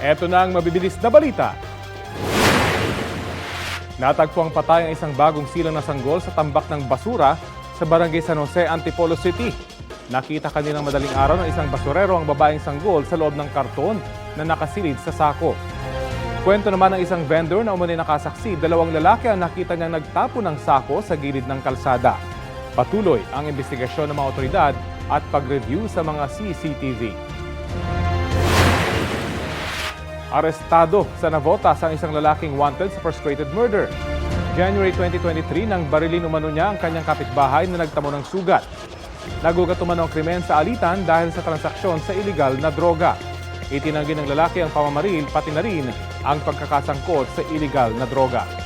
Eto na ang mabibilis na balita. Natagpuang patay ang isang bagong silang na sanggol sa tambak ng basura sa barangay San Jose, Antipolo City. Nakita kanilang madaling araw ng isang basurero ang babaeng sanggol sa loob ng karton na nakasilid sa sako. Kwento naman ng isang vendor na umano'y nakasaksi, dalawang lalaki ang nakita niyang nagtapo ng sako sa gilid ng kalsada. Patuloy ang investigasyon ng mga otoridad at pag-review sa mga CCTV. Arestado sa Navotas ang isang lalaking wanted sa frustrated murder. January 2023 nang barilin umano niya ang kanyang kapitbahay na nagtamo ng sugat. Nagugat umano ang krimen sa alitan dahil sa transaksyon sa iligal na droga. Itinanggi ng lalaki ang pamamaril pati na rin ang pagkakasangkot sa iligal na droga.